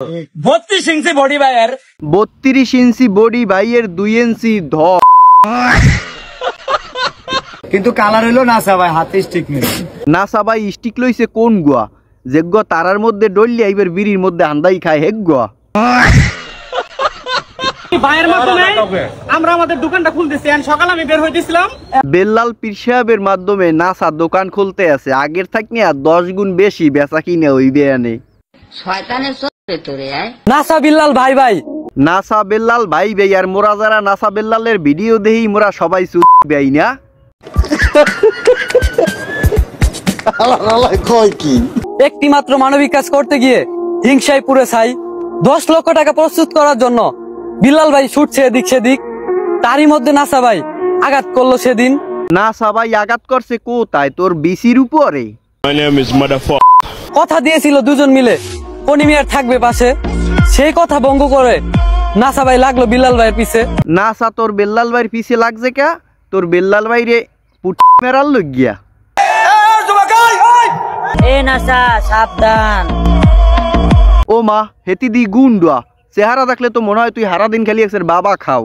32 ইঞ্চি body ভাইয়ের 32 ইঞ্চি body ভাইয়ের 2 ইঞ্চি ধর। কিন্তু কালার হইলো নাসা ভাই, হাতে স্টিক নেই। নাসা ভাই স্টিক লইছে কোন গুয়া? যেগ তারার মধ্যে ডললি আইবার বিড়ির মধ্যে আন্দাই খায় হেগ গুয়া। ভাইয়ের মাধ্যমে আমরা আমাদের দোকানটা খুলতেছি। সকালে আমি বের হইতেছিলাম, বেল্লাল পীর সাহেবের মাধ্যমে নাসা দোকান খুলতে আছে। আগের থাকনি আর 10 গুণ বেশি বেচা কিনে হইবে আনে। শয়তানের চোখে তোরে আয় নাসা বিল্লাল ভাই ভাই, নাসা বেল্লাল ভাই ভাই। আর মোরা যারা নাসা বেল্লালের ভিডিও দেই মোরা সবাই ভাই না। একটি মাত্র মানবিক কাজ করতে গিয়ে হিংসায় পুরে ছাই। 10 লক্ষ টাকা প্রস্তুত করার জন্য বিল্লাল ভাই ছুটছে এদিক সেদিক, তারই মধ্যে নাসা ভাই আঘাত করলো সেদিন। নাসা ভাই আঘাত করছে কোথায়? তোর বিসির উপরে। কথা দিয়েছিল দুজন মিলে পনিমিয়ার থাকবে পাশে, সেই কথা ভঙ্গ করে নাসা ভাই লাগলো বিল্লাল ভাইয়ের পিছে। নাসা তোর বেল্লাল ভাইয়ের পিছে লাগছে কে? তোর বেল্লাল ভাই রে পুট মেরাল লগ গিয়া। এ নাসা সাবধান। ও মা হেতি দি গুন্ডা চেহারা দেখলে তো মনে হয় তুই হারা দিন খালি একসের বাবা খাও।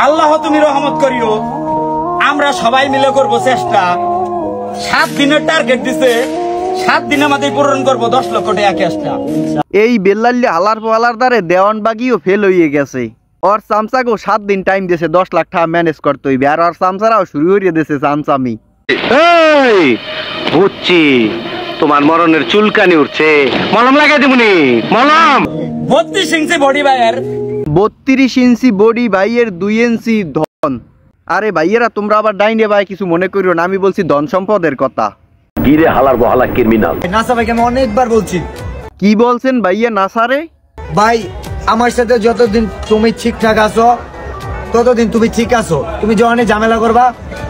আল্লাহ তুমি রহমত করিও, আমরা সবাই মিলে করব চেষ্টা। 7 দিনের টার্গেট দিছে, 7 দিনের মধ্যে পূরণ করব 10 লক্ষ টাকা ক্যাশটা। এই বেল্লাল্লি হালার পালার দ্বারে দেওয়ান বাগিও ফেল হয়ে গেছে। ওর চামচাগো 7 দিন টাইম দিয়েছে 10 লাখ টাকা ম্যানেজ করতে হইবে। আর ওর চামচারাও শুরু হইয়ে দিয়েছে চামচামি। এই বুঝছি তোমার মরণের চুলকানি উঠছে, মলম লাগাই দিবনি। মলম 32 ইঞ্চি বডি ভাইয়ের 32 ইঞ্চি বডি ভাইয়ের 2 ইঞ্চি ধন। আরে ভাইয়েরা তোমরা আবার ডাইনে ভাই কিছু মনে করিও না, আমি বলছি ধন সম্পদের কথা। গিরে হালার বহালা ক্রিমিনাল। নাসা ভাইকে আমি অনেকবার বলছি। কি বলছেন ভাইয়া নাসারে? ভাই আমার সাথে যতদিন তুমি ঠিকঠাক আছো ততদিন তুমি ঠিক আছো। তুমি যখন ঝামেলা করবা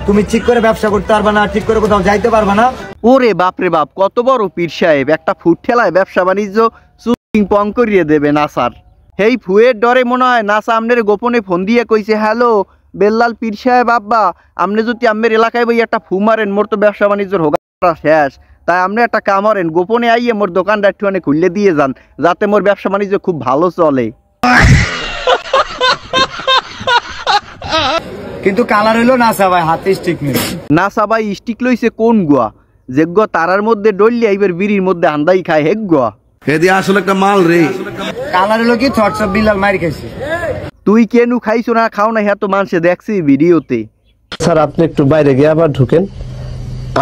তুমি ঠিক করে ব্যবসা করতে পারবা না, ঠিক করে কোথাও যাইতে পারবা না। ওরে বাপরে বাপ, কত বড় পীর সাহেব! একটা ফুট ঠেলায় ব্যবসা বাণিজ্য চুপিং পং করিয়ে দেবে নাসার। হেই ফুয়ের ডরে মনে হয় নাসা আমনের গোপনে ফোন দিয়ে কইছে, হ্যালো বেল্লাল পীর সাহেব আব্বা, আপনি যদি আমের এলাকায় বই একটা ফু মারেন মোর তো ব্যবসা বাণিজ্যর হোগা শেষ। তাই আপনি একটা কামড়েন, গোপনে আইয়ে মোর দোকানটা একটুখানি খুললে দিয়ে যান, যাতে মোর ব্যবসা বাণিজ্য খুব ভালো চলে। কিন্তু কালার হইলো নাসা ভাই, হাতে স্টিক নেই। নাসা ভাই স্টিক লইছে কোন গুয়া? যেগ তারার মধ্যে ডললি আইবার বিড়ির মধ্যে আন্দাই খায় হেগ গুয়া। হেদি আসলে একটা মাল রে। কালার হইলো কি থটস অফ বিল্লাল মার খাইছে। তুই কেনু খাইছো না খাও না হ্যাঁ তো মানুষে দেখছি ভিডিওতে। স্যার আপনি একটু বাইরে গিয়ে আবার ঢুকেন,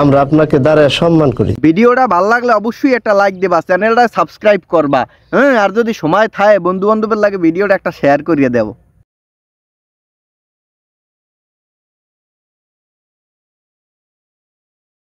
আমরা আপনাকে দাঁড়ায় সম্মান করি। ভিডিওটা ভালো লাগলে অবশ্যই একটা লাইক দেবা, চ্যানেলটা সাবস্ক্রাইব করবা। হ্যাঁ, আর যদি সময় থাকে বন্ধু বান্ধবের লাগে ভিডিওটা একটা শেয়ার করিয়ে দেবো।